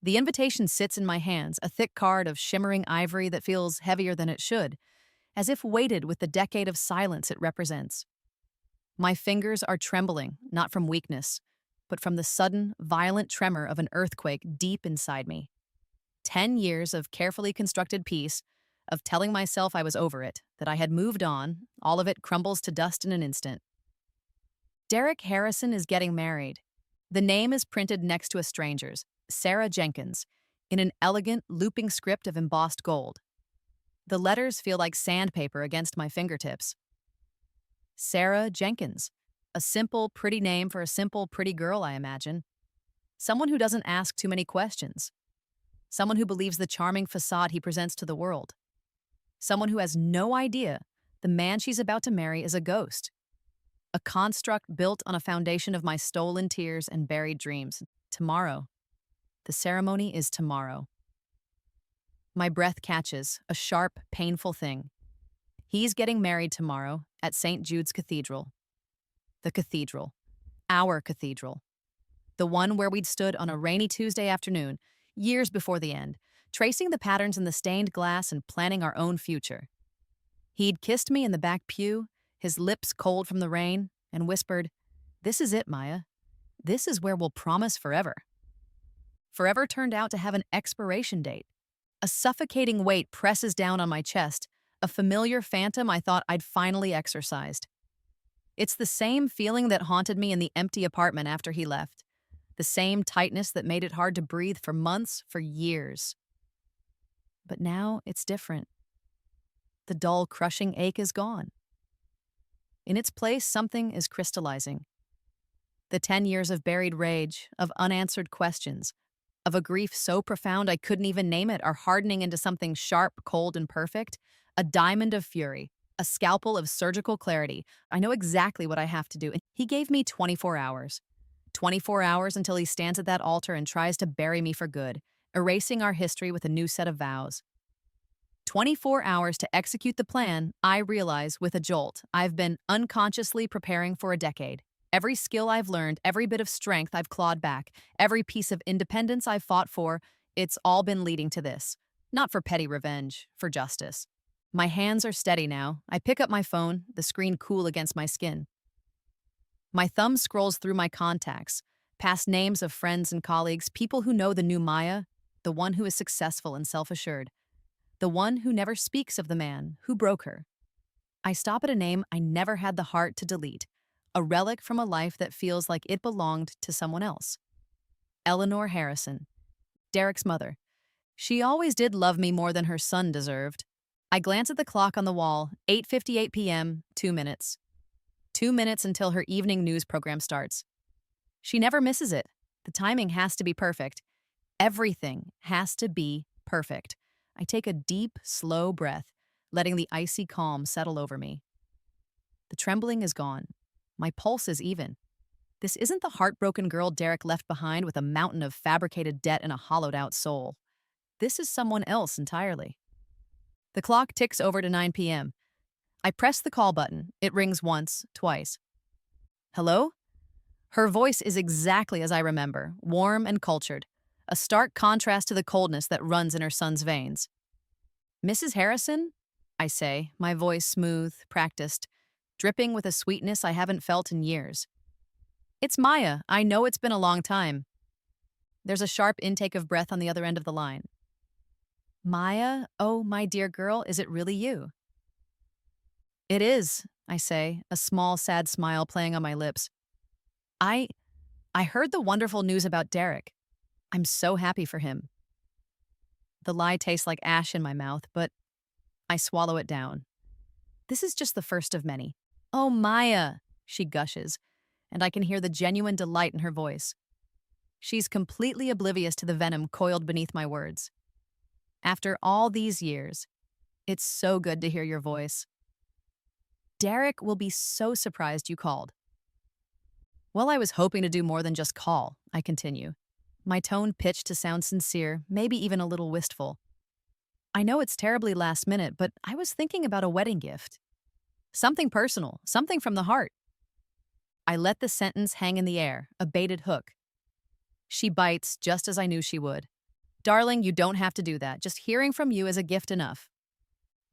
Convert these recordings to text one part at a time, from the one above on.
The invitation sits in my hands, a thick card of shimmering ivory that feels heavier than it should, as if weighted with the decade of silence it represents. My fingers are trembling, not from weakness, but from the sudden, violent tremor of an earthquake deep inside me. 10 years of carefully constructed peace, of telling myself I was over it, that I had moved on, all of it crumbles to dust in an instant. Derek Harrison is getting married. The name is printed next to a stranger's, Sarah Jenkins, in an elegant, looping script of embossed gold. The letters feel like sandpaper against my fingertips. Sarah Jenkins. A simple, pretty name for a simple, pretty girl, I imagine. Someone who doesn't ask too many questions. Someone who believes the charming facade he presents to the world. Someone who has no idea the man she's about to marry is a ghost. A construct built on a foundation of my stolen tears and buried dreams. Tomorrow. The ceremony is tomorrow. My breath catches, a sharp, painful thing. He's getting married tomorrow at St. Jude's Cathedral. The cathedral. Our cathedral. The one where we'd stood on a rainy Tuesday afternoon, years before the end, tracing the patterns in the stained glass and planning our own future. He'd kissed me in the back pew, his lips cold from the rain, and whispered, "This is it, Maya. This is where we'll promise forever." Forever turned out to have an expiration date. A suffocating weight presses down on my chest, a familiar phantom I thought I'd finally exorcised. It's the same feeling that haunted me in the empty apartment after he left. The same tightness that made it hard to breathe for months, for years. But now it's different. The dull, crushing ache is gone. In its place, something is crystallizing. The 10 years of buried rage, of unanswered questions, of a grief so profound I couldn't even name it, are hardening into something sharp, cold, and perfect. A diamond of fury, a scalpel of surgical clarity. I know exactly what I have to do. And he gave me 24 hours. 24 hours until he stands at that altar and tries to bury me for good, erasing our history with a new set of vows. 24 hours to execute the plan, I realize with a jolt I've been unconsciously preparing for a decade. Every skill I've learned, every bit of strength I've clawed back, every piece of independence I've fought for, it's all been leading to this. Not for petty revenge, for justice. My hands are steady now. I pick up my phone, the screen cool against my skin. My thumb scrolls through my contacts, past names of friends and colleagues, people who know the new Maya, the one who is successful and self-assured, the one who never speaks of the man who broke her. I stop at a name I never had the heart to delete, a relic from a life that feels like it belonged to someone else. Eleanor Harrison, Derek's mother. She always did love me more than her son deserved. I glance at the clock on the wall, 8:58 p.m., 2 minutes. 2 minutes until her evening news program starts. She never misses it. The timing has to be perfect. Everything has to be perfect. I take a deep, slow breath, letting the icy calm settle over me. The trembling is gone. My pulse is even. This isn't the heartbroken girl Derek left behind with a mountain of fabricated debt and a hollowed-out soul. This is someone else entirely. The clock ticks over to 9 p.m. I press the call button. It rings once, twice. Hello? Her voice is exactly as I remember, warm and cultured, a stark contrast to the coldness that runs in her son's veins. "Mrs. Harrison?" I say, my voice smooth, practiced, dripping with a sweetness I haven't felt in years. "It's Maya. I know it's been a long time." There's a sharp intake of breath on the other end of the line. "Maya? Oh, my dear girl, is it really you?" "It is," I say, a small, sad smile playing on my lips. I heard the wonderful news about Derek. I'm so happy for him." The lie tastes like ash in my mouth, but I swallow it down. This is just the first of many. "Oh, Maya," she gushes, and I can hear the genuine delight in her voice. She's completely oblivious to the venom coiled beneath my words. "After all these years, it's so good to hear your voice. Derek will be so surprised you called." "Well, I was hoping to do more than just call," I continue, my tone pitched to sound sincere, maybe even a little wistful. "I know it's terribly last minute, but I was thinking about a wedding gift. Something personal, something from the heart." I let the sentence hang in the air, a baited hook. She bites just as I knew she would. Darling, you don't have to do that. Just hearing from you is a gift enough.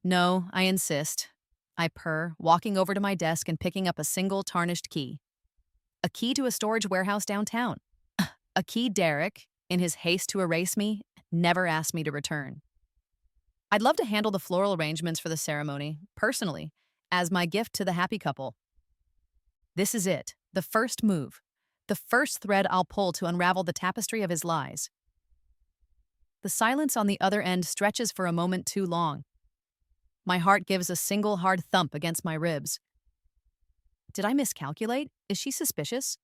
No, I insist. I purr, walking over to my desk and picking up a single tarnished key. A key to a storage warehouse downtown. A key Derek, in his haste to erase me, never asked me to return. I'd love to handle the floral arrangements for the ceremony, personally, as my gift to the happy couple. This is it, the first move, the first thread I'll pull to unravel the tapestry of his lies. The silence on the other end stretches for a moment too long. My heart gives a single hard thump against my ribs. Did I miscalculate? Is she suspicious?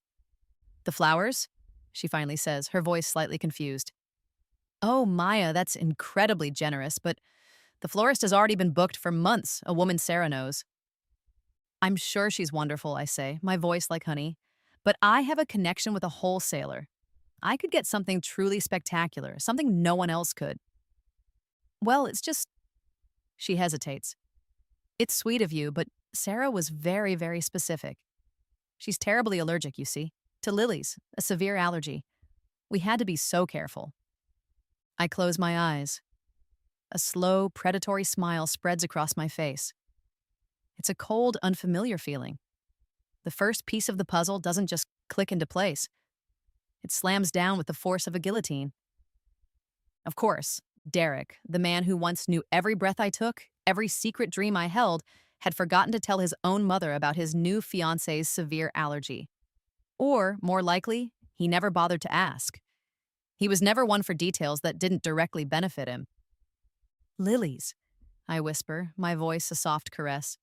The flowers? She finally says, her voice slightly confused. Oh, Maya, that's incredibly generous, but the florist has already been booked for months, a woman Sarah knows. I'm sure she's wonderful, I say, my voice like honey. But I have a connection with a wholesaler. I could get something truly spectacular, something no one else could. Well, it's just... She hesitates. It's sweet of you, but Sarah was very, very specific. She's terribly allergic, you see, to lilies, a severe allergy. We had to be so careful. I close my eyes. A slow, predatory smile spreads across my face. It's a cold, unfamiliar feeling. The first piece of the puzzle doesn't just click into place. It slams down with the force of a guillotine. Of course, Derek, the man who once knew every breath I took, every secret dream I held, had forgotten to tell his own mother about his new fiancé's severe allergy. Or, more likely, he never bothered to ask. He was never one for details that didn't directly benefit him. Lilies, I whisper, my voice a soft caress.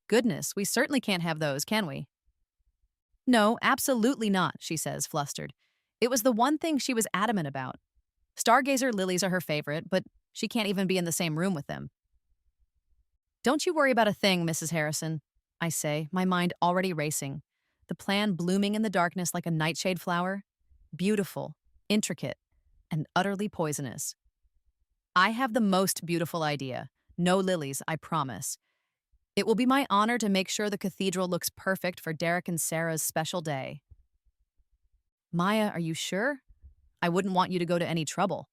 Goodness, we certainly can't have those, can we? No, absolutely not, she says, flustered. It was the one thing she was adamant about. Stargazer lilies are her favorite, but she can't even be in the same room with them. Don't you worry about a thing, Mrs. Harrison, I say, my mind already racing. The plan blooming in the darkness like a nightshade flower. Beautiful, intricate, and utterly poisonous. I have the most beautiful idea. No lilies, I promise. It will be my honor to make sure the cathedral looks perfect for Derek and Sarah's special day. Maya, are you sure? I wouldn't want you to go to any trouble.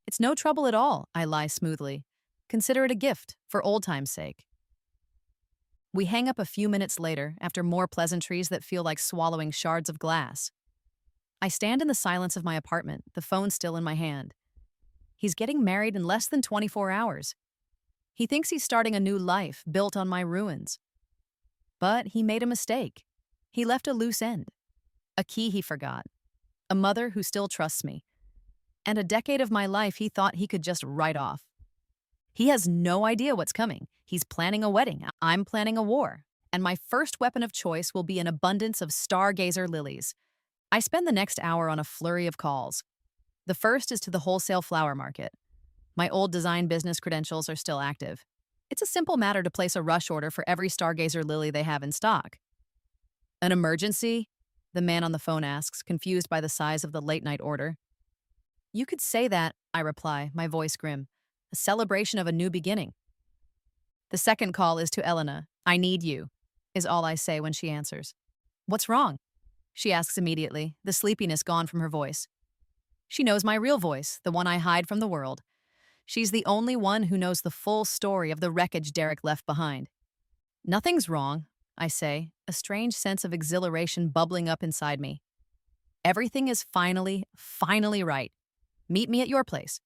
It's no trouble at all, I lie smoothly. Consider it a gift, for old time's sake. We hang up a few minutes later, after more pleasantries that feel like swallowing shards of glass. I stand in the silence of my apartment, the phone still in my hand. He's getting married in less than 24 hours. He thinks he's starting a new life built on my ruins. But he made a mistake. He left a loose end. A key he forgot. A mother who still trusts me. And a decade of my life he thought he could just write off. He has no idea what's coming. He's planning a wedding. I'm planning a war. And my first weapon of choice will be an abundance of stargazer lilies. I spend the next hour on a flurry of calls. The first is to the wholesale flower market. My old design business credentials are still active. It's a simple matter to place a rush order for every stargazer lily they have in stock. An emergency? The man on the phone asks, confused by the size of the late-night order. You could say that, I reply, my voice grim. A celebration of a new beginning. The second call is to Elena. I need you, is all I say when she answers. What's wrong? She asks immediately, the sleepiness gone from her voice. She knows my real voice, the one I hide from the world. She's the only one who knows the full story of the wreckage Derek left behind. Nothing's wrong, I say, a strange sense of exhilaration bubbling up inside me. Everything is finally right. Meet me at your place.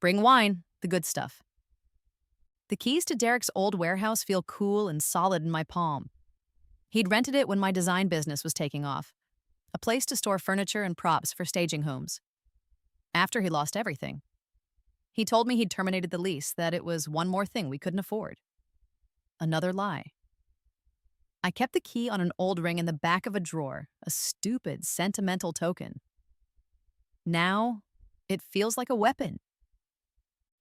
Bring wine, the good stuff. The keys to Derek's old warehouse feel cool and solid in my palm. He'd rented it when my design business was taking off, a place to store furniture and props for staging homes. After he lost everything. He told me he'd terminated the lease, that it was one more thing we couldn't afford. Another lie. I kept the key on an old ring in the back of a drawer, a stupid, sentimental token. Now, it feels like a weapon.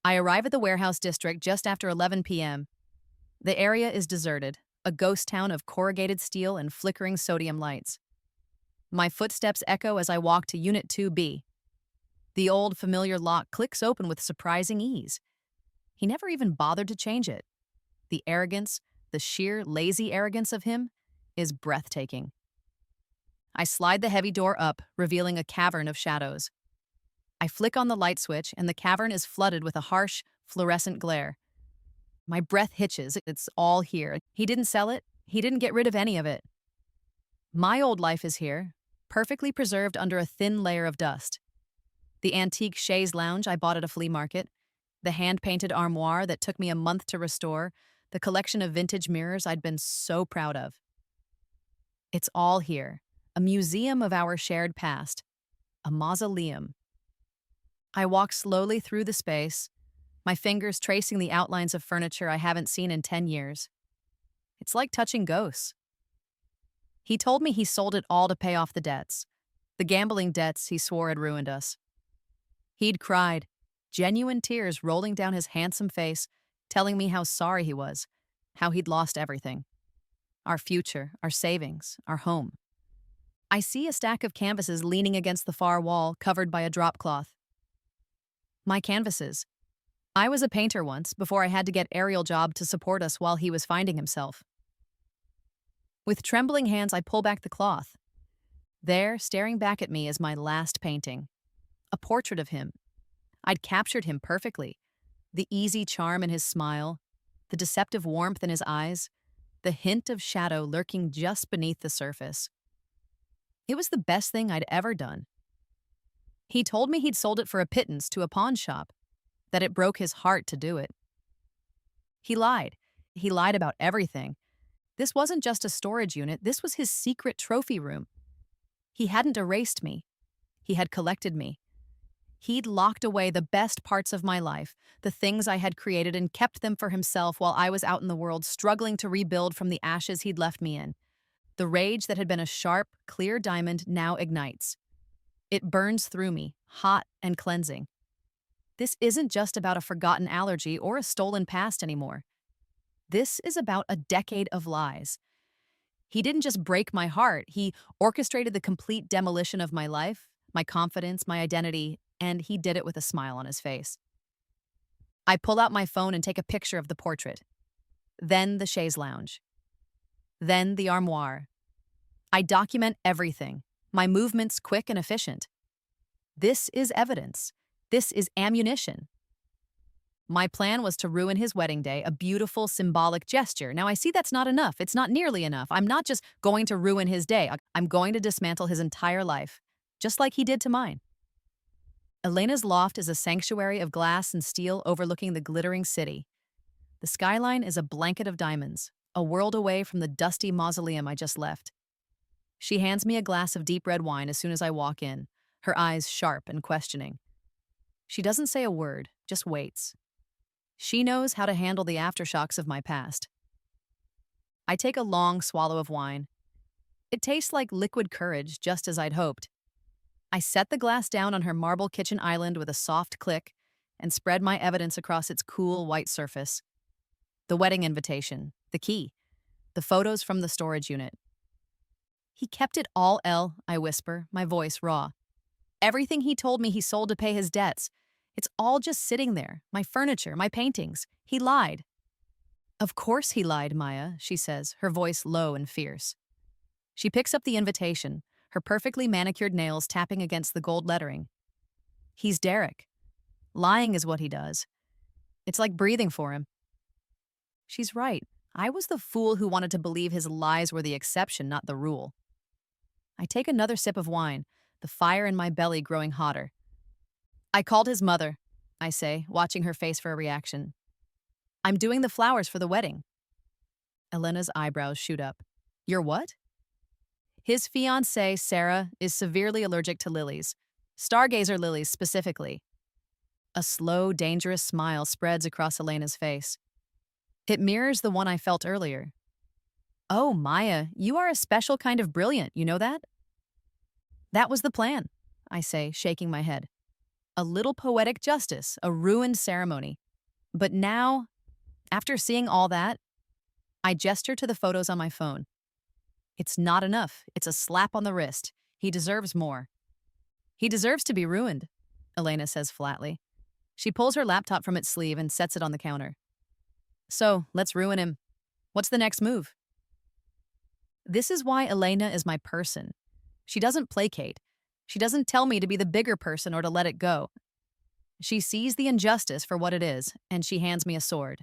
I arrive at the warehouse district just after 11 p.m. The area is deserted, a ghost town of corrugated steel and flickering sodium lights. My footsteps echo as I walk to Unit 2B. The old, familiar lock clicks open with surprising ease. He never even bothered to change it. The arrogance, the sheer, lazy arrogance of him, is breathtaking. I slide the heavy door up, revealing a cavern of shadows. I flick on the light switch, and the cavern is flooded with a harsh, fluorescent glare. My breath hitches. It's all here. He didn't sell it. He didn't get rid of any of it. My old life is here, perfectly preserved under a thin layer of dust. The antique chaise lounge I bought at a flea market, the hand-painted armoire that took me a month to restore, the collection of vintage mirrors I'd been so proud of. It's all here, a museum of our shared past, a mausoleum. I walk slowly through the space, my fingers tracing the outlines of furniture I haven't seen in 10 years. It's like touching ghosts. He told me he sold it all to pay off the debts, the gambling debts he swore had ruined us. He'd cried, genuine tears rolling down his handsome face, telling me how sorry he was, how he'd lost everything. Our future, our savings, our home. I see a stack of canvases leaning against the far wall, covered by a drop cloth. My canvases. I was a painter once, before I had to get aerial job to support us while he was finding himself. With trembling hands, I pull back the cloth. There, staring back at me, is my last painting. A portrait of him. I'd captured him perfectly. The easy charm in his smile, the deceptive warmth in his eyes, the hint of shadow lurking just beneath the surface. It was the best thing I'd ever done. He told me he'd sold it for a pittance to a pawn shop, that it broke his heart to do it. He lied. He lied about everything. This wasn't just a storage unit, this was his secret trophy room. He hadn't erased me. He had collected me. He'd locked away the best parts of my life, the things I had created, and kept them for himself while I was out in the world struggling to rebuild from the ashes he'd left me in. The rage that had been a sharp, clear diamond now ignites. It burns through me, hot and cleansing. This isn't just about a forgotten allergy or a stolen past anymore. This is about a decade of lies. He didn't just break my heart, he orchestrated the complete demolition of my life, my confidence, my identity, and he did it with a smile on his face. I pull out my phone and take a picture of the portrait. Then the chaise lounge. Then the armoire. I document everything, my movements quick and efficient. This is evidence. This is ammunition. My plan was to ruin his wedding day, a beautiful symbolic gesture. Now I see that's not enough. It's not nearly enough. I'm not just going to ruin his day. I'm going to dismantle his entire life, just like he did to mine. Elena's loft is a sanctuary of glass and steel overlooking the glittering city. The skyline is a blanket of diamonds, a world away from the dusty mausoleum I just left. She hands me a glass of deep red wine as soon as I walk in, her eyes sharp and questioning. She doesn't say a word, just waits. She knows how to handle the aftershocks of my past. I take a long swallow of wine. It tastes like liquid courage, just as I'd hoped. I set the glass down on her marble kitchen island with a soft click and spread my evidence across its cool white surface. The wedding invitation, the key, the photos from the storage unit. He kept it all, I whisper, my voice raw. Everything he told me he sold to pay his debts. It's all just sitting there, my furniture, my paintings. He lied. Of course he lied, Maya, she says, her voice low and fierce. She picks up the invitation, her perfectly manicured nails tapping against the gold lettering. He's Derek. Lying is what he does. It's like breathing for him. She's right. I was the fool who wanted to believe his lies were the exception, not the rule. I take another sip of wine, the fire in my belly growing hotter. I called his mother, I say, watching her face for a reaction. I'm doing the flowers for the wedding. Elena's eyebrows shoot up. You're what? His fiancée, Sarah, is severely allergic to lilies. Stargazer lilies specifically. A slow, dangerous smile spreads across Elena's face. It mirrors the one I felt earlier. Oh, Maya, you are a special kind of brilliant, you know that? That was the plan, I say, shaking my head. A little poetic justice, a ruined ceremony. But now, after seeing all that, I gesture to the photos on my phone. It's not enough. It's a slap on the wrist. He deserves more. He deserves to be ruined, Elena says flatly. She pulls her laptop from its sleeve and sets it on the counter. So, let's ruin him. What's the next move? This is why Elena is my person. She doesn't placate. She doesn't tell me to be the bigger person or to let it go. She sees the injustice for what it is, and she hands me a sword.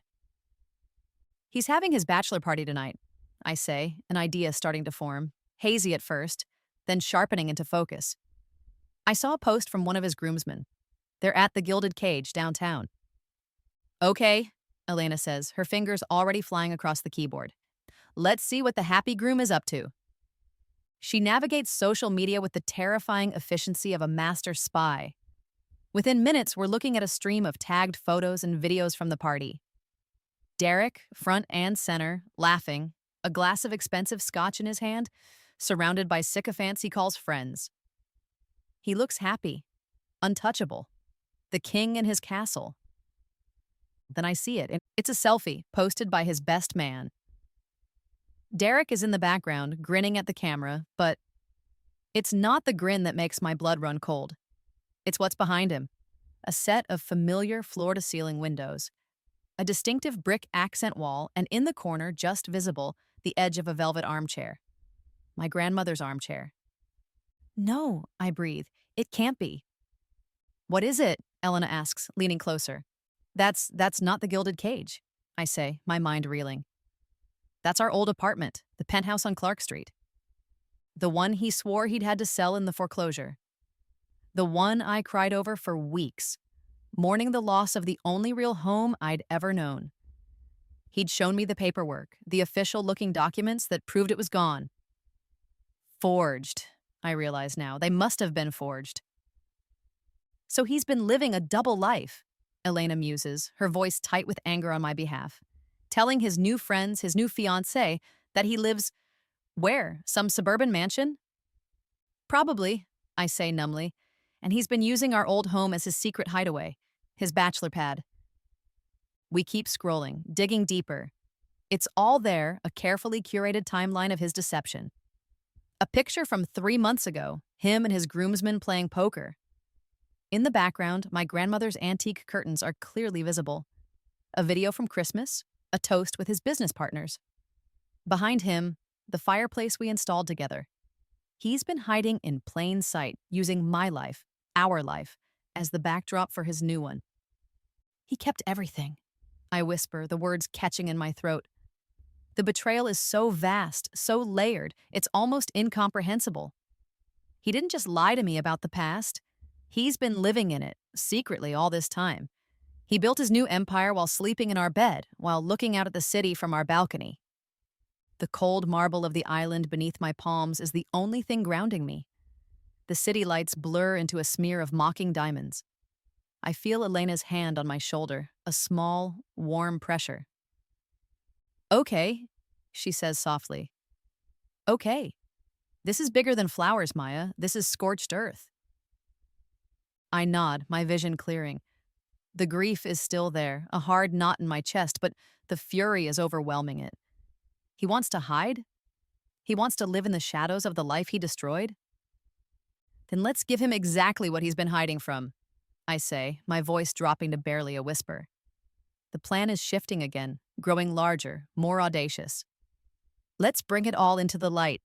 He's having his bachelor party tonight, I say, an idea starting to form, hazy at first, then sharpening into focus. I saw a post from one of his groomsmen. They're at the Gilded Cage downtown. Okay, Elena says, her fingers already flying across the keyboard. Let's see what the happy groom is up to. She navigates social media with the terrifying efficiency of a master spy. Within minutes, we're looking at a stream of tagged photos and videos from the party. Derek, front and center, laughing, a glass of expensive scotch in his hand, surrounded by sycophants he calls friends. He looks happy, untouchable, the king in his castle. Then I see it. It's a selfie posted by his best man. Derek is in the background, grinning at the camera, but it's not the grin that makes my blood run cold. It's what's behind him. A set of familiar floor-to-ceiling windows, a distinctive brick accent wall, and in the corner, just visible, the edge of a velvet armchair. My grandmother's armchair. No, I breathe. It can't be. What is it? Elena asks, leaning closer. That's not the Gilded Cage, I say, my mind reeling. That's our old apartment, the penthouse on Clark Street. The one he swore he'd had to sell in the foreclosure. The one I cried over for weeks, mourning the loss of the only real home I'd ever known. He'd shown me the paperwork, the official-looking documents that proved it was gone. Forged, I realize now. They must have been forged. So he's been living a double life, Elena muses, her voice tight with anger on my behalf, telling his new friends, his new fiancé, that he lives where? Some suburban mansion? Probably, I say numbly, and he's been using our old home as his secret hideaway, his bachelor pad. We keep scrolling, digging deeper. It's all there, a carefully curated timeline of his deception. A picture from 3 months ago, him and his groomsmen playing poker. In the background, my grandmother's antique curtains are clearly visible. A video from Christmas, a toast with his business partners. Behind him, the fireplace we installed together. He's been hiding in plain sight, using my life, our life, as the backdrop for his new one. He kept everything, I whisper, the words catching in my throat. The betrayal is so vast, so layered, it's almost incomprehensible. He didn't just lie to me about the past. He's been living in it, secretly all this time. He built his new empire while sleeping in our bed, while looking out at the city from our balcony. The cold marble of the island beneath my palms is the only thing grounding me. The city lights blur into a smear of mocking diamonds. I feel Elena's hand on my shoulder, a small, warm pressure. Okay, she says softly. Okay. This is bigger than flowers, Maya. This is scorched earth. I nod, my vision clearing. The grief is still there, a hard knot in my chest, but the fury is overwhelming it. He wants to hide? He wants to live in the shadows of the life he destroyed? Then let's give him exactly what he's been hiding from, I say, my voice dropping to barely a whisper. The plan is shifting again, growing larger, more audacious. Let's bring it all into the light.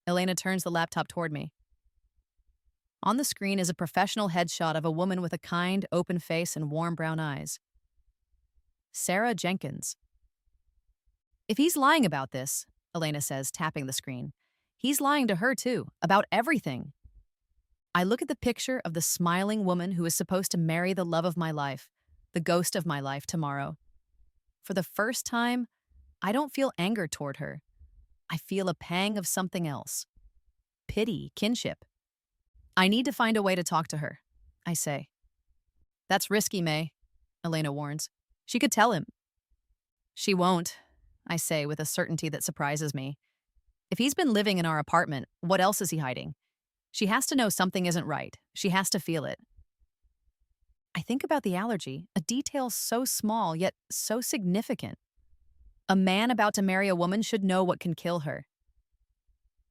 Elena turns the laptop toward me. On the screen is a professional headshot of a woman with a kind, open face and warm brown eyes. Sarah Jenkins. If he's lying about this, Elena says, tapping the screen, he's lying to her too, about everything. I look at the picture of the smiling woman who is supposed to marry the love of my life, the ghost of my life tomorrow. For the first time, I don't feel anger toward her. I feel a pang of something else. Pity, kinship. I need to find a way to talk to her, I say. That's risky, May, Elena warns. She could tell him. She won't, I say with a certainty that surprises me. If he's been living in our apartment, what else is he hiding? She has to know something isn't right. She has to feel it. I think about the allergy, a detail so small yet so significant. A man about to marry a woman should know what can kill her.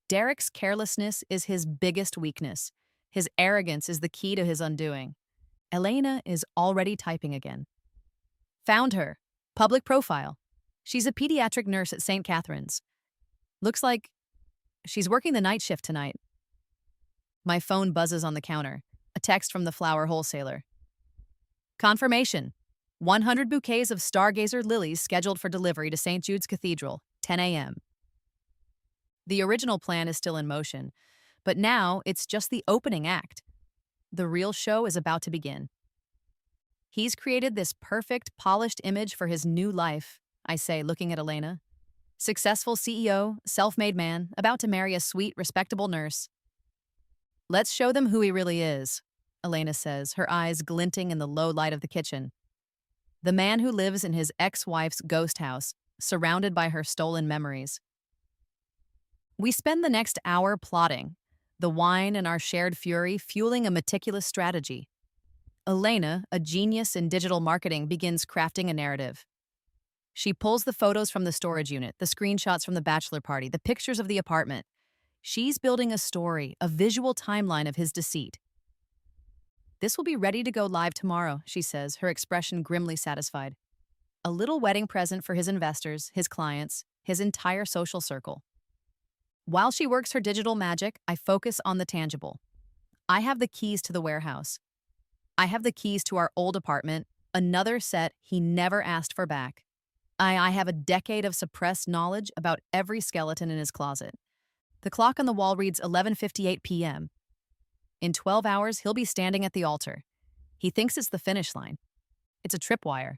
Derek's carelessness is his biggest weakness. His arrogance is the key to his undoing. Elena is already typing again. Found her. Public profile. She's a pediatric nurse at St. Catherine's. Looks like she's working the night shift tonight. My phone buzzes on the counter. A text from the flower wholesaler. Confirmation. 100 bouquets of stargazer lilies scheduled for delivery to St. Jude's Cathedral, 10 a.m. The original plan is still in motion, but now it's just the opening act. The real show is about to begin. He's created this perfect, polished image for his new life, I say, looking at Elena. Successful CEO, self-made man, about to marry a sweet, respectable nurse. Let's show them who he really is, Elena says, her eyes glinting in the low light of the kitchen. The man who lives in his ex-wife's ghost house, surrounded by her stolen memories. We spend the next hour plotting, the wine and our shared fury fueling a meticulous strategy. Elena, a genius in digital marketing, begins crafting a narrative. She pulls the photos from the storage unit, the screenshots from the bachelor party, the pictures of the apartment. She's building a story, a visual timeline of his deceit. This will be ready to go live tomorrow, she says, her expression grimly satisfied. A little wedding present for his investors, his clients, his entire social circle. While she works her digital magic, I focus on the tangible. I have the keys to the warehouse. I have the keys to our old apartment, another set he never asked for back. I have a decade of suppressed knowledge about every skeleton in his closet. The clock on the wall reads 11:58 p.m. In 12 hours, he'll be standing at the altar. He thinks it's the finish line. It's a tripwire.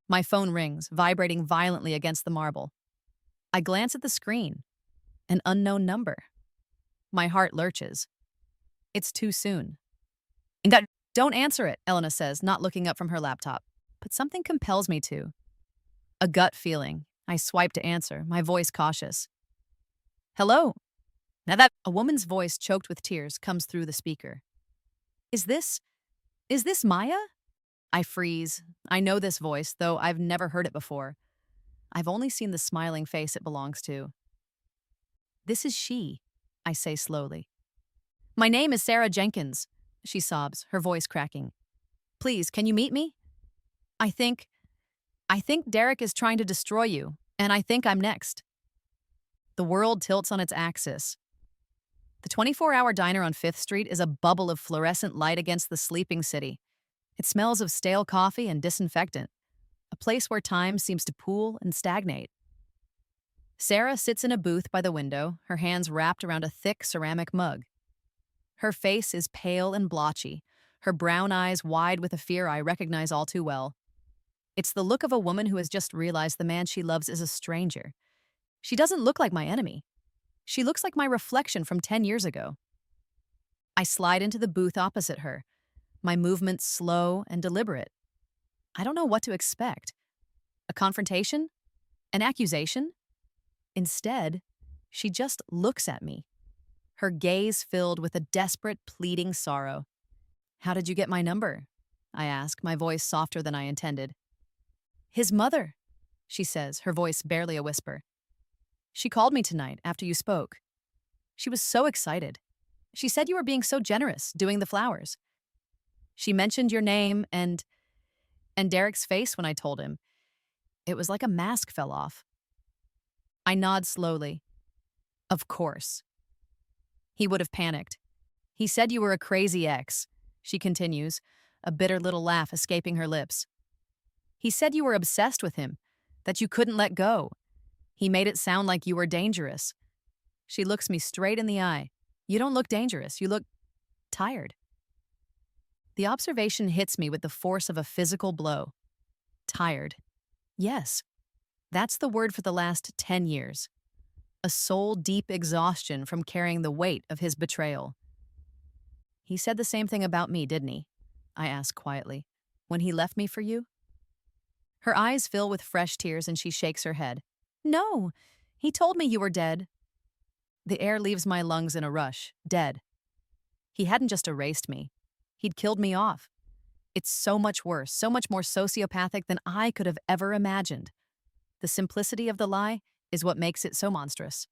My phone rings, vibrating violently against the marble. I glance at the screen. An unknown number. My heart lurches. It's too soon. Don't answer it, Elena says, not looking up from her laptop. But something compels me to. A gut feeling. I swipe to answer, my voice cautious. Hello? Now that a woman's voice choked with tears comes through the speaker. Is this Maya? I freeze. I know this voice, though I've never heard it before. I've only seen the smiling face it belongs to. This is she, I say slowly. My name is Sarah Jenkins, she sobs, her voice cracking. Please, can you meet me? I think Derek is trying to destroy you, and I think I'm next. The world tilts on its axis. The 24-hour diner on 5th Street is a bubble of fluorescent light against the sleeping city. It smells of stale coffee and disinfectant, a place where time seems to pool and stagnate. Sarah sits in a booth by the window, her hands wrapped around a thick ceramic mug. Her face is pale and blotchy, her brown eyes wide with a fear I recognize all too well. It's the look of a woman who has just realized the man she loves is a stranger. She doesn't look like my enemy. She looks like my reflection from 10 years ago. I slide into the booth opposite her, my movements slow and deliberate. I don't know what to expect. A confrontation? An accusation? Instead, she just looks at me, her gaze filled with a desperate, pleading sorrow. How did you get my number? I ask, my voice softer than I intended. His mother, she says, her voice barely a whisper. She called me tonight after you spoke. She was so excited. She said you were being so generous, doing the flowers. She mentioned your name and Derek's face when I told him. It was like a mask fell off. I nod slowly. Of course. He would have panicked. He said you were a crazy ex, she continues, a bitter little laugh escaping her lips. He said you were obsessed with him, that you couldn't let go. He made it sound like you were dangerous. She looks me straight in the eye. You don't look dangerous. You look tired. The observation hits me with the force of a physical blow. Tired. Yes, that's the word for the last 10 years. A soul-deep exhaustion from carrying the weight of his betrayal. He said the same thing about me, didn't he? I ask quietly. When he left me for you? Her eyes fill with fresh tears and she shakes her head. No, he told me you were dead. The air leaves my lungs in a rush, dead. He hadn't just erased me. He'd killed me off. It's so much worse, so much more sociopathic than I could have ever imagined. The simplicity of the lie is what makes it so monstrous.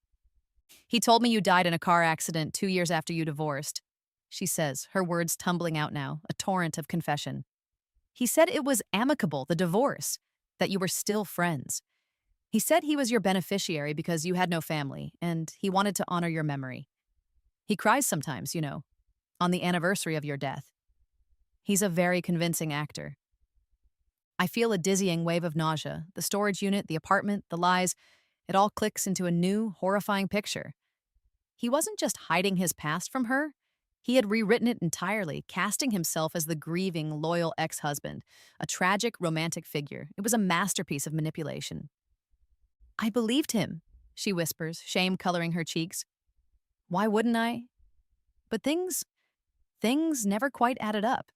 He told me you died in a car accident 2 years after you divorced, she says, her words tumbling out now, a torrent of confession. He said it was amicable, the divorce, that you were still friends. He said he was your beneficiary because you had no family, and he wanted to honor your memory. He cries sometimes, on the anniversary of your death. He's a very convincing actor. I feel a dizzying wave of nausea. The storage unit, the apartment, the lies, it all clicks into a new, horrifying picture. He wasn't just hiding his past from her. He had rewritten it entirely, casting himself as the grieving, loyal ex-husband, a tragic, romantic figure. It was a masterpiece of manipulation. I believed him, she whispers, shame coloring her cheeks. Why wouldn't I? But things never quite added up.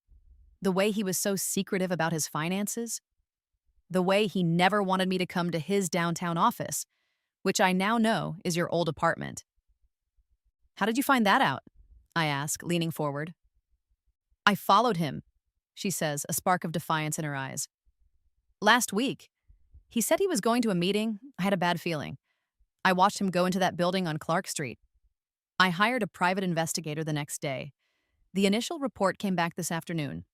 The way he was so secretive about his finances, the way he never wanted me to come to his downtown office, which I now know is your old apartment. How did you find that out? I ask, leaning forward. I followed him, she says, a spark of defiance in her eyes. Last week, he said he was going to a meeting. I had a bad feeling. I watched him go into that building on Clark Street. I hired a private investigator the next day. The initial report came back this afternoon.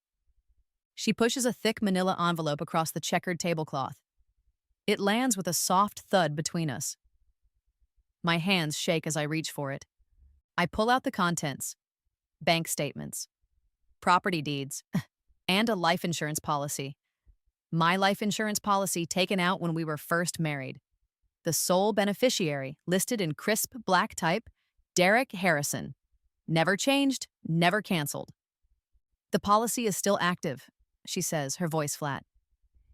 She pushes a thick manila envelope across the checkered tablecloth. It lands with a soft thud between us. My hands shake as I reach for it. I pull out the contents: bank statements, property deeds, and a life insurance policy. My life insurance policy taken out when we were first married. The sole beneficiary, listed in crisp black type, Derek Harrison. Never changed, never canceled. The policy is still active, she says, her voice flat.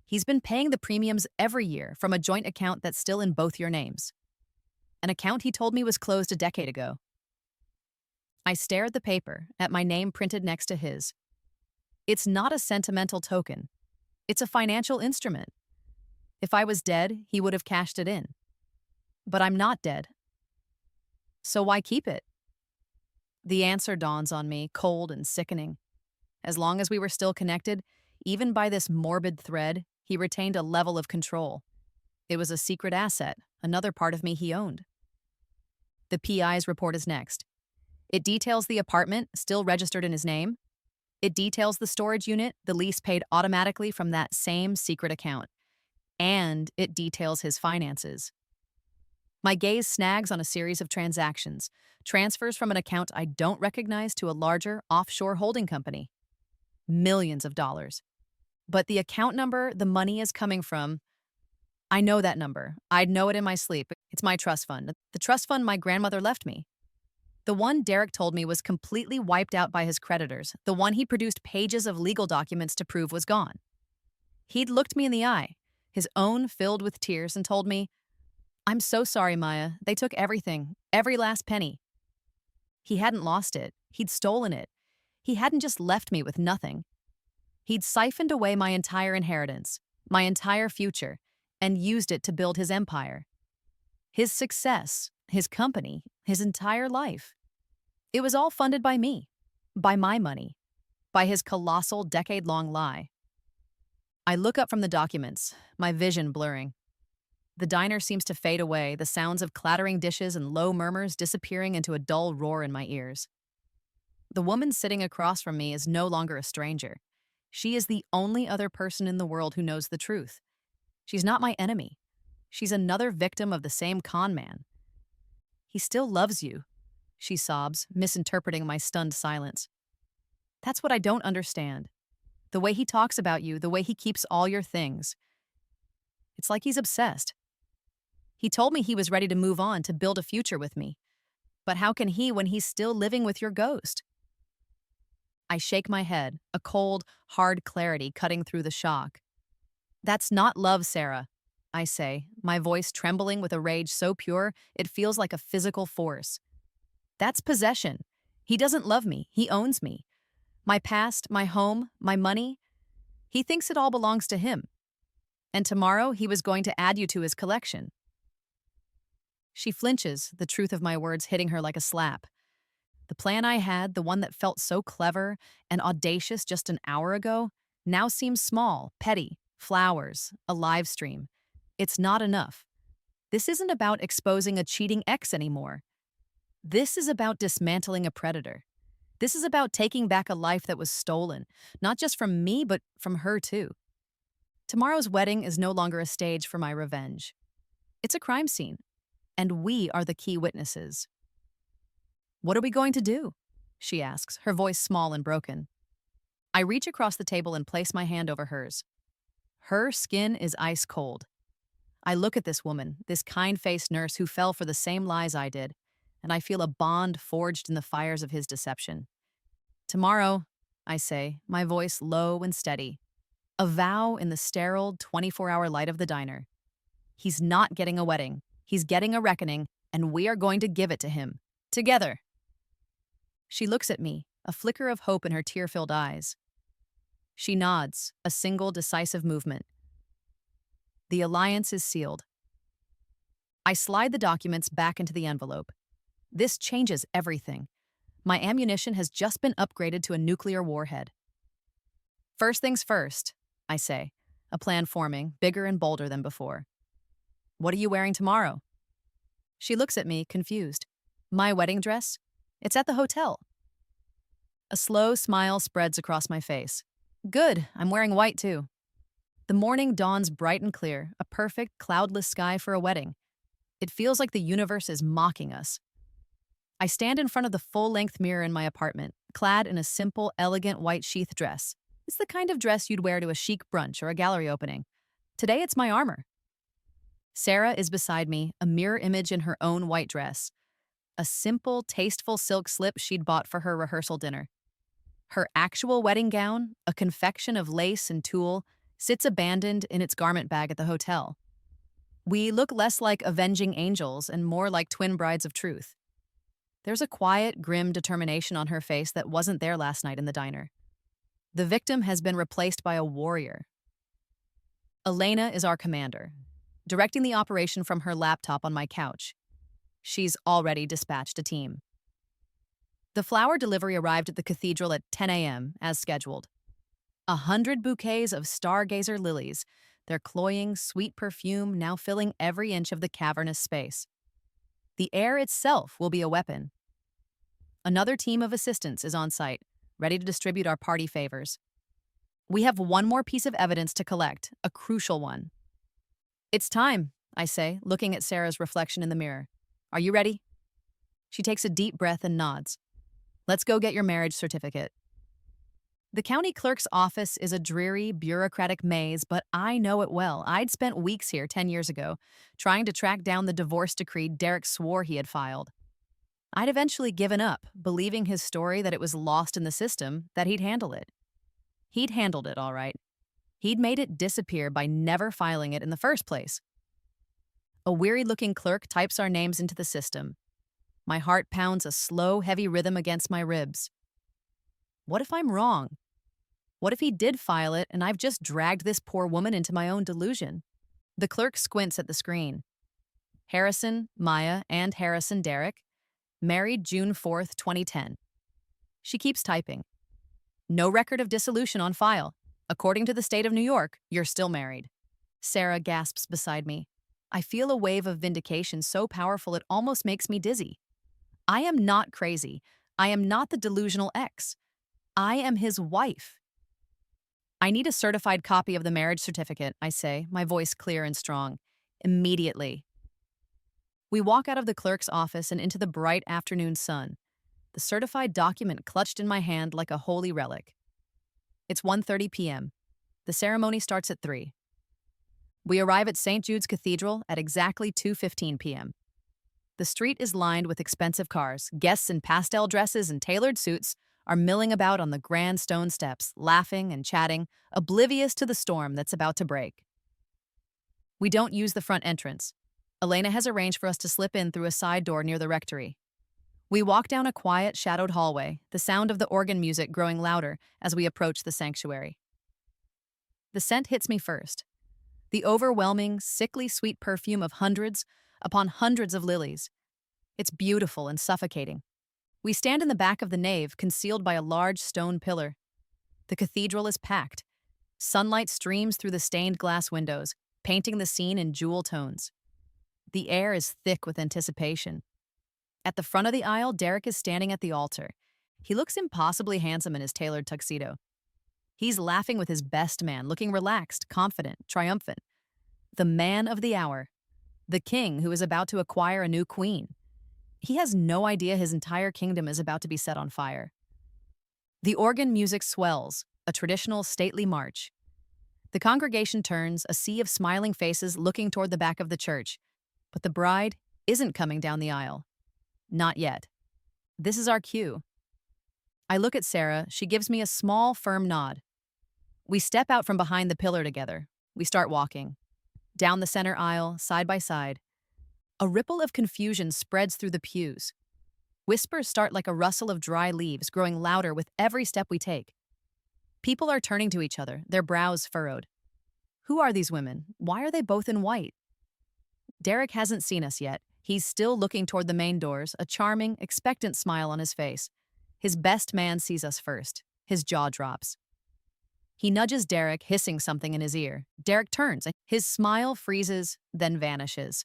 He's been paying the premiums every year from a joint account that's still in both your names. An account he told me was closed a decade ago. I stare at the paper, at my name printed next to his. It's not a sentimental token. It's a financial instrument. If I was dead, he would have cashed it in. But I'm not dead. So why keep it? The answer dawns on me, cold and sickening. As long as we were still connected, even by this morbid thread, he retained a level of control. It was a secret asset, another part of me he owned. The PI's report is next. It details the apartment, still registered in his name. It details the storage unit, the lease paid automatically from that same secret account. And it details his finances. My gaze snags on a series of transactions, transfers from an account I don't recognize to a larger, offshore holding company. Millions of dollars. But the account number the money is coming from, I know that number. I'd know it in my sleep. It's my trust fund. The trust fund my grandmother left me. The one Derek told me was completely wiped out by his creditors, the one he produced pages of legal documents to prove was gone. He'd looked me in the eye, his own filled with tears, and told me, I'm so sorry, Maya. They took everything, every last penny. He hadn't lost it. He'd stolen it. He hadn't just left me with nothing. He'd siphoned away my entire inheritance, my entire future, and used it to build his empire. His success, his company, his entire life. It was all funded by me, by my money, by his colossal decade-long lie. I look up from the documents, my vision blurring. The diner seems to fade away, the sounds of clattering dishes and low murmurs disappearing into a dull roar in my ears. The woman sitting across from me is no longer a stranger. She is the only other person in the world who knows the truth. She's not my enemy. She's another victim of the same con man. He still loves you, she sobs, misinterpreting my stunned silence. That's what I don't understand. The way he talks about you, the way he keeps all your things. It's like he's obsessed. He told me he was ready to move on, to build a future with me. But how can he when he's still living with your ghost? I shake my head, a cold, hard clarity cutting through the shock. That's not love, Sarah, I say, my voice trembling with a rage so pure it feels like a physical force. That's possession. He doesn't love me. He owns me. My past, my home, my money. He thinks it all belongs to him. And tomorrow he was going to add you to his collection. She flinches, the truth of my words hitting her like a slap. The plan I had, the one that felt so clever and audacious just an hour ago, now seems small, petty, flowers, a live stream. It's not enough. This isn't about exposing a cheating ex anymore. This is about dismantling a predator. This is about taking back a life that was stolen, not just from me, but from her too. Tomorrow's wedding is no longer a stage for my revenge. It's a crime scene, and we are the key witnesses. "What are we going to do?" she asks, her voice small and broken. I reach across the table and place my hand over hers. Her skin is ice cold. I look at this woman, this kind-faced nurse who fell for the same lies I did, and I feel a bond forged in the fires of his deception. "Tomorrow," I say, my voice low and steady. A vow in the sterile 24-hour light of the diner. He's not getting a wedding. He's getting a reckoning, and we are going to give it to him. Together. She looks at me, a flicker of hope in her tear-filled eyes. She nods, a single decisive movement. The alliance is sealed. I slide the documents back into the envelope. This changes everything. My ammunition has just been upgraded to a nuclear warhead. "First things first," I say, a plan forming, bigger and bolder than before. "What are you wearing tomorrow?" She looks at me, confused. "My wedding dress? It's at the hotel." A slow smile spreads across my face. "Good, I'm wearing white too." The morning dawns bright and clear, a perfect, cloudless sky for a wedding. It feels like the universe is mocking us. I stand in front of the full-length mirror in my apartment, clad in a simple, elegant white sheath dress. It's the kind of dress you'd wear to a chic brunch or a gallery opening. Today it's my armor. Sarah is beside me, a mirror image in her own white dress. A simple, tasteful silk slip she'd bought for her rehearsal dinner. Her actual wedding gown, a confection of lace and tulle, sits abandoned in its garment bag at the hotel. We look less like avenging angels and more like twin brides of truth. There's a quiet, grim determination on her face that wasn't there last night in the diner. The victim has been replaced by a warrior. Elena is our commander, directing the operation from her laptop on my couch. She's already dispatched a team. The flower delivery arrived at the cathedral at 10 a.m., as scheduled. 100 bouquets of stargazer lilies, their cloying, sweet perfume now filling every inch of the cavernous space. The air itself will be a weapon. Another team of assistants is on site, ready to distribute our party favors. We have one more piece of evidence to collect, a crucial one. "It's time," I say, looking at Sarah's reflection in the mirror. "Are you ready?" She takes a deep breath and nods. "Let's go get your marriage certificate." The county clerk's office is a dreary, bureaucratic maze, but I know it well. I'd spent weeks here 10 years ago, trying to track down the divorce decree Derek swore he had filed. I'd eventually given up, believing his story that it was lost in the system, that he'd handle it. He'd handled it, all right. He'd made it disappear by never filing it in the first place. A weary-looking clerk types our names into the system. My heart pounds a slow, heavy rhythm against my ribs. What if I'm wrong? What if he did file it and I've just dragged this poor woman into my own delusion? The clerk squints at the screen. Harrison, Maya, and Harrison, Derek, married June 4th, 2010. She keeps typing. No record of dissolution on file. According to the state of New York, you're still married. Sarah gasps beside me. I feel a wave of vindication so powerful it almost makes me dizzy. I am not crazy. I am not the delusional ex. I am his wife. "I need a certified copy of the marriage certificate," I say, my voice clear and strong. "Immediately." We walk out of the clerk's office and into the bright afternoon sun, the certified document clutched in my hand like a holy relic. It's 1:30 p.m. The ceremony starts at 3. We arrive at St. Jude's Cathedral at exactly 2:15 p.m. The street is lined with expensive cars. Guests in pastel dresses and tailored suits are milling about on the grand stone steps, laughing and chatting, oblivious to the storm that's about to break. We don't use the front entrance. Elena has arranged for us to slip in through a side door near the rectory. We walk down a quiet, shadowed hallway, the sound of the organ music growing louder as we approach the sanctuary. The scent hits me first. The overwhelming, sickly sweet perfume of hundreds upon hundreds of lilies. It's beautiful and suffocating. We stand in the back of the nave, concealed by a large stone pillar. The cathedral is packed. Sunlight streams through the stained glass windows, painting the scene in jewel tones. The air is thick with anticipation. At the front of the aisle, Derek is standing at the altar. He looks impossibly handsome in his tailored tuxedo. He's laughing with his best man, looking relaxed, confident, triumphant. The man of the hour. The king who is about to acquire a new queen. He has no idea his entire kingdom is about to be set on fire. The organ music swells, a traditional stately march. The congregation turns, a sea of smiling faces looking toward the back of the church. But the bride isn't coming down the aisle. Not yet. This is our cue. I look at Sarah. She gives me a small, firm nod. We step out from behind the pillar together. We start walking. Down the center aisle, side by side. A ripple of confusion spreads through the pews. Whispers start like a rustle of dry leaves, growing louder with every step we take. People are turning to each other, their brows furrowed. Who are these women? Why are they both in white? Derek hasn't seen us yet. He's still looking toward the main doors, a charming, expectant smile on his face. His best man sees us first. His jaw drops. He nudges Derek, hissing something in his ear. Derek turns. His smile freezes, then vanishes.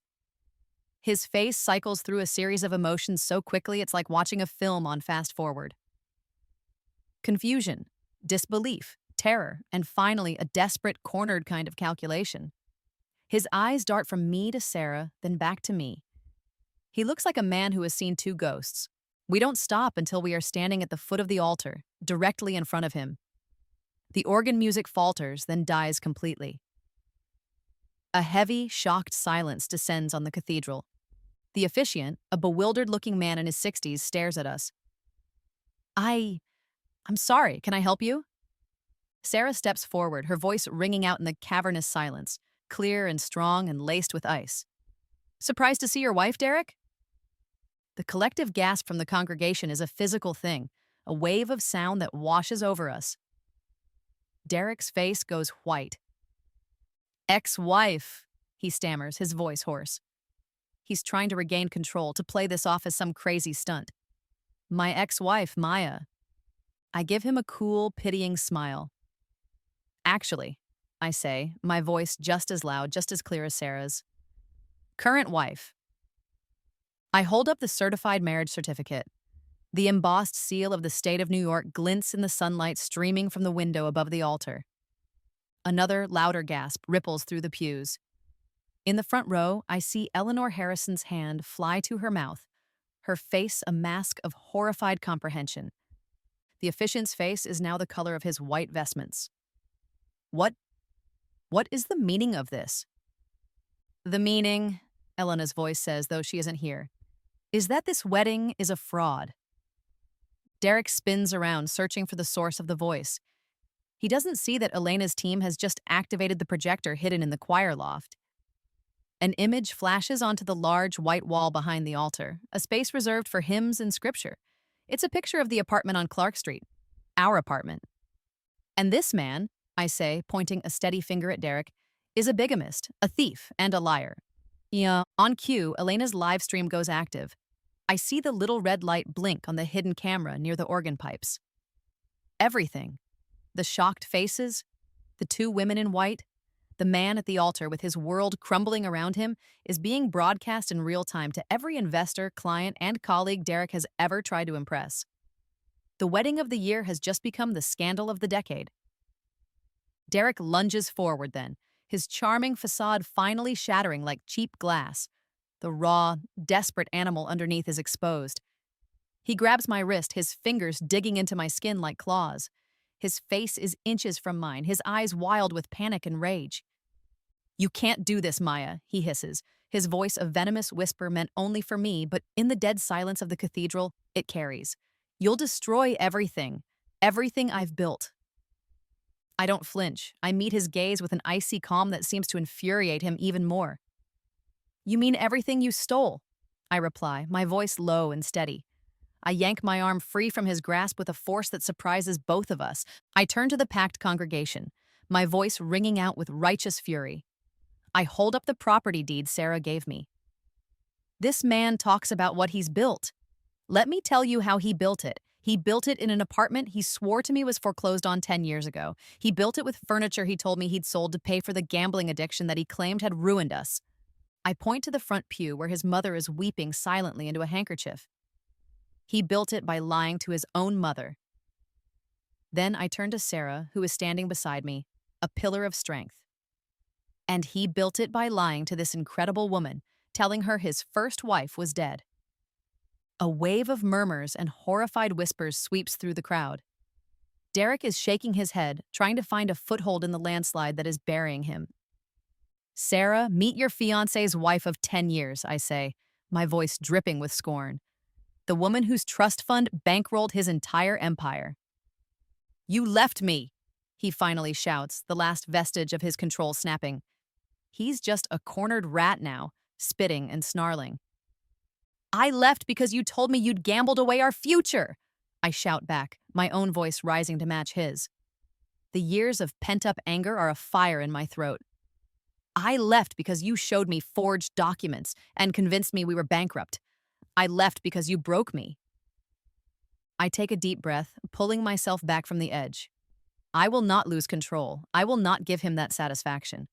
His face cycles through a series of emotions so quickly it's like watching a film on fast forward. Confusion, disbelief, terror, and finally a desperate, cornered kind of calculation. His eyes dart from me to Sarah, then back to me. He looks like a man who has seen two ghosts. We don't stop until we are standing at the foot of the altar, directly in front of him. The organ music falters, then dies completely. A heavy, shocked silence descends on the cathedral. The officiant, a bewildered-looking man in his 60s, stares at us. I'm sorry, can I help you? Sarah steps forward, her voice ringing out in the cavernous silence, clear and strong and laced with ice. Surprised to see your wife, Derek? The collective gasp from the congregation is a physical thing, a wave of sound that washes over us. Derek's face goes white. Ex-wife, he stammers, his voice hoarse. He's trying to regain control, to play this off as some crazy stunt. My ex-wife, Maya. I give him a cool, pitying smile. Actually, I say, my voice just as loud, just as clear as Sarah's. Current wife. I hold up the certified marriage certificate. The embossed seal of the state of New York glints in the sunlight streaming from the window above the altar. Another, louder gasp ripples through the pews. In the front row, I see Eleanor Harrison's hand fly to her mouth, her face a mask of horrified comprehension. The officiant's face is now the color of his white vestments. What is the meaning of this? The meaning, Elena's voice says, though she isn't here, is that this wedding is a fraud. Derek spins around, searching for the source of the voice. He doesn't see that Elena's team has just activated the projector hidden in the choir loft. An image flashes onto the large white wall behind the altar, a space reserved for hymns and scripture. It's a picture of the apartment on Clark Street, our apartment. And this man, I say, pointing a steady finger at Derek, is a bigamist, a thief, and a liar. Yeah. On cue, Elena's live stream goes active. I see the little red light blink on the hidden camera near the organ pipes. Everything. The shocked faces, the two women in white, the man at the altar with his world crumbling around him is being broadcast in real time to every investor, client, and colleague Derek has ever tried to impress. The wedding of the year has just become the scandal of the decade. Derek lunges forward then, his charming facade finally shattering like cheap glass. The raw, desperate animal underneath is exposed. He grabs my wrist, his fingers digging into my skin like claws. His face is inches from mine, his eyes wild with panic and rage. You can't do this, Maya, he hisses, his voice a venomous whisper meant only for me, but in the dead silence of the cathedral, it carries. You'll destroy everything I've built. I don't flinch. I meet his gaze with an icy calm that seems to infuriate him even more. You mean everything you stole? I reply, my voice low and steady. I yank my arm free from his grasp with a force that surprises both of us. I turn to the packed congregation, my voice ringing out with righteous fury. I hold up the property deed Sarah gave me. This man talks about what he's built. Let me tell you how he built it. He built it in an apartment he swore to me was foreclosed on 10 years ago. He built it with furniture he told me he'd sold to pay for the gambling addiction that he claimed had ruined us. I point to the front pew where his mother is weeping silently into a handkerchief. He built it by lying to his own mother. Then I turn to Sarah, who is standing beside me, a pillar of strength. And he built it by lying to this incredible woman, telling her his first wife was dead. A wave of murmurs and horrified whispers sweeps through the crowd. Derek is shaking his head, trying to find a foothold in the landslide that is burying him. Sarah, meet your fiancé's wife of 10 years, I say, my voice dripping with scorn. The woman whose trust fund bankrolled his entire empire. You left me, he finally shouts, the last vestige of his control snapping. He's just a cornered rat now, spitting and snarling. I left because you told me you'd gambled away our future, I shout back, my own voice rising to match his. The years of pent-up anger are a fire in my throat. I left because you showed me forged documents and convinced me we were bankrupt. I left because you broke me. I take a deep breath, pulling myself back from the edge. I will not lose control. I will not give him that satisfaction.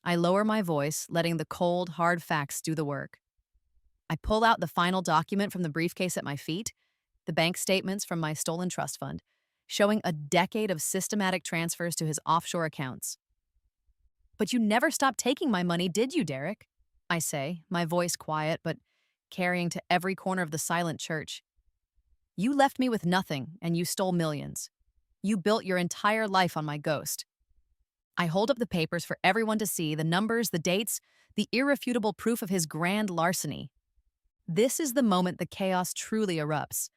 I lower my voice, letting the cold, hard facts do the work. I pull out the final document from the briefcase at my feet, the bank statements from my stolen trust fund, showing a decade of systematic transfers to his offshore accounts. But you never stopped taking my money, did you, Derek? I say, my voice quiet but carrying to every corner of the silent church. You left me with nothing, and you stole millions. You built your entire life on my ghost. I hold up the papers for everyone to see, the numbers, the dates, the irrefutable proof of his grand larceny. This is the moment the chaos truly erupts.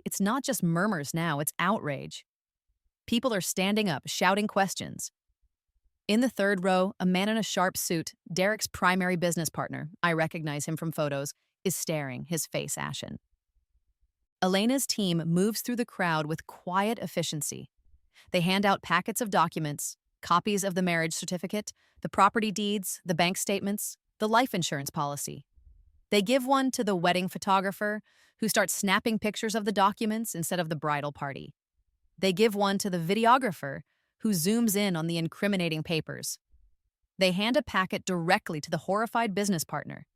It's not just murmurs now, it's outrage. People are standing up, shouting questions. In the third row, a man in a sharp suit, Derek's primary business partner, I recognize him from photos, is staring, his face ashen. Elena's team moves through the crowd with quiet efficiency. They hand out packets of documents, copies of the marriage certificate, the property deeds, the bank statements, the life insurance policy. They give one to the wedding photographer, who starts snapping pictures of the documents instead of the bridal party. They give one to the videographer, who zooms in on the incriminating papers. They hand a packet directly to the horrified business partner.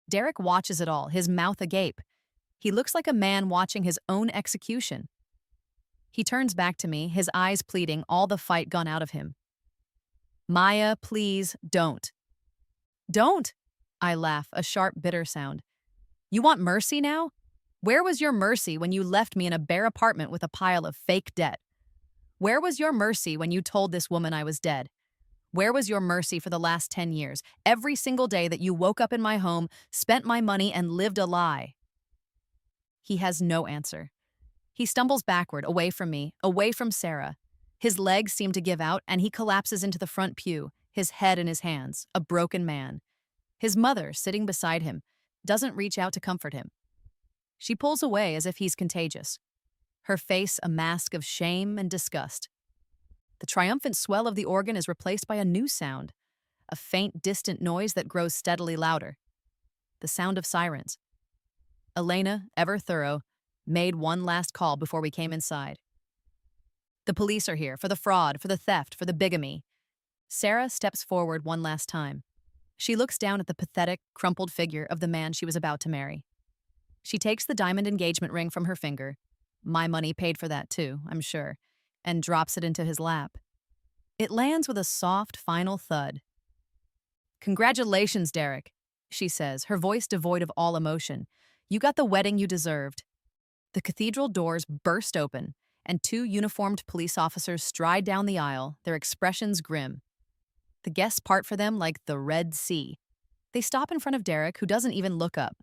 Derek watches it all, his mouth agape. He looks like a man watching his own execution. He turns back to me, his eyes pleading, all the fight gone out of him. Maya, please, don't. Don't, I laugh, a sharp, bitter sound. You want mercy now? Where was your mercy when you left me in a bare apartment with a pile of fake debt? Where was your mercy when you told this woman I was dead? Where was your mercy for the last 10 years, every single day that you woke up in my home, spent my money, and lived a lie? He has no answer. He stumbles backward, away from me, away from Sarah. His legs seem to give out, and he collapses into the front pew, his head in his hands, a broken man. His mother, sitting beside him, doesn't reach out to comfort him. She pulls away as if he's contagious, her face a mask of shame and disgust. The triumphant swell of the organ is replaced by a new sound, a faint, distant noise that grows steadily louder. The sound of sirens. Elena, ever thorough, made one last call before we came inside. The police are here for the fraud, for the theft, for the bigamy. Sarah steps forward one last time. She looks down at the pathetic, crumpled figure of the man she was about to marry. She takes the diamond engagement ring from her finger. My money paid for that too, I'm sure, and drops it into his lap. It lands with a soft, final thud. Congratulations, Derek, she says, her voice devoid of all emotion. You got the wedding you deserved. The cathedral doors burst open, and two uniformed police officers stride down the aisle, their expressions grim. The guests part for them like the Red Sea. They stop in front of Derek, who doesn't even look up.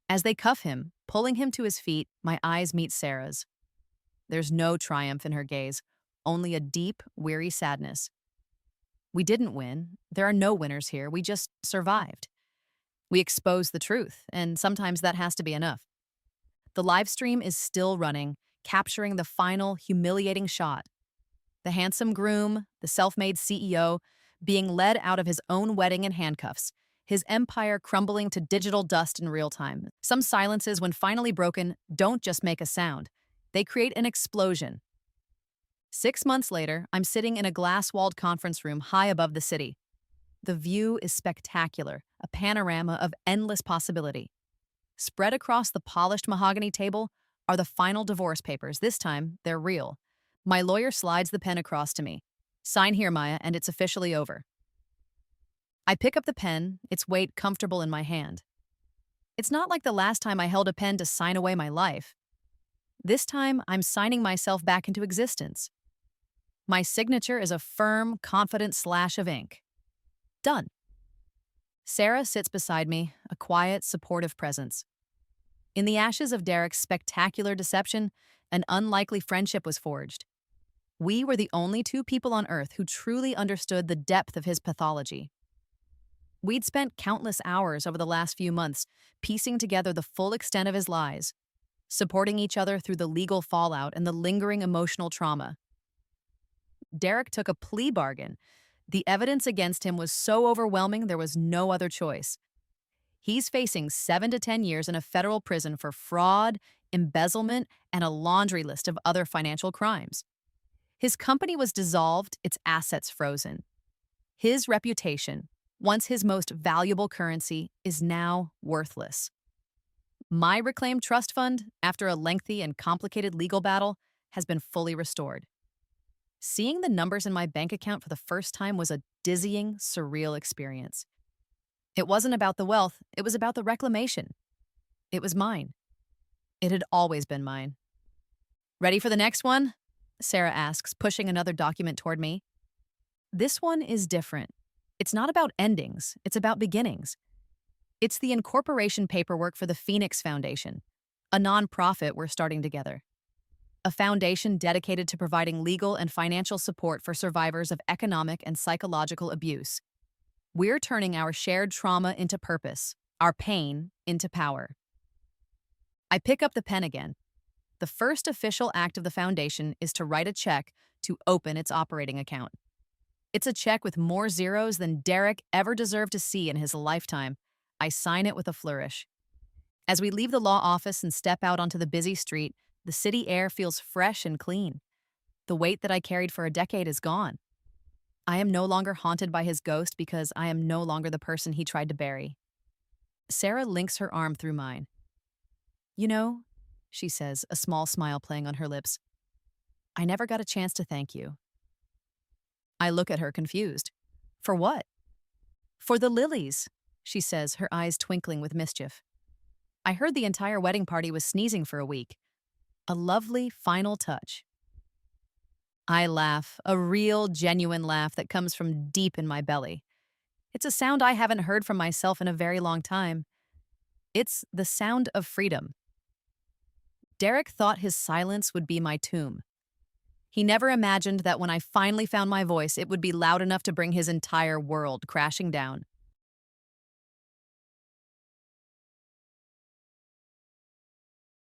As they cuff him, pulling him to his feet, my eyes meet Sarah's. There's no triumph in her gaze, only a deep, weary sadness. We didn't win. There are no winners here. We just survived. We exposed the truth, and sometimes that has to be enough. The live stream is still running, capturing the final, humiliating shot. The handsome groom, the self-made CEO, being led out of his own wedding in handcuffs, his empire crumbling to digital dust in real time. Some silences, when finally broken, don't just make a sound. They create an explosion. 6 months later, I'm sitting in a glass-walled conference room high above the city. The view is spectacular, a panorama of endless possibility. Spread across the polished mahogany table are the final divorce papers. This time, they're real. My lawyer slides the pen across to me. Sign here, Maya, and it's officially over. I pick up the pen, its weight comfortable in my hand. It's not like the last time I held a pen to sign away my life. This time, I'm signing myself back into existence. My signature is a firm, confident slash of ink. Done. Sarah sits beside me, a quiet, supportive presence. In the ashes of Derek's spectacular deception, an unlikely friendship was forged. We were the only two people on Earth who truly understood the depth of his pathology. We'd spent countless hours over the last few months piecing together the full extent of his lies, supporting each other through the legal fallout and the lingering emotional trauma. Derek took a plea bargain. The evidence against him was so overwhelming there was no other choice. He's facing 7 to 10 years in a federal prison for fraud, embezzlement, and a laundry list of other financial crimes. His company was dissolved, its assets frozen. His reputation, once his most valuable currency, is now worthless. My reclaimed trust fund, after a lengthy and complicated legal battle, has been fully restored. Seeing the numbers in my bank account for the first time was a dizzying, surreal experience. It wasn't about the wealth, it was about the reclamation. It was mine. It had always been mine. Ready for the next one? Sarah asks, pushing another document toward me. This one is different. It's not about endings, it's about beginnings. It's the incorporation paperwork for the Phoenix Foundation, a nonprofit we're starting together. A foundation dedicated to providing legal and financial support for survivors of economic and psychological abuse. We're turning our shared trauma into purpose, our pain into power. I pick up the pen again. The first official act of the foundation is to write a check to open its operating account. It's a check with more zeros than Derek ever deserved to see in his lifetime. I sign it with a flourish. As we leave the law office and step out onto the busy street, the city air feels fresh and clean. The weight that I carried for a decade is gone. I am no longer haunted by his ghost because I am no longer the person he tried to bury. Sarah links her arm through mine. You know, she says, a small smile playing on her lips, I never got a chance to thank you. I look at her confused. For what? For the lilies, she says, her eyes twinkling with mischief. I heard the entire wedding party was sneezing for a week. A lovely final touch. I laugh, a real, genuine laugh that comes from deep in my belly. It's a sound I haven't heard from myself in a very long time. It's the sound of freedom. Derek thought his silence would be my tomb. He never imagined that when I finally found my voice, it would be loud enough to bring his entire world crashing down.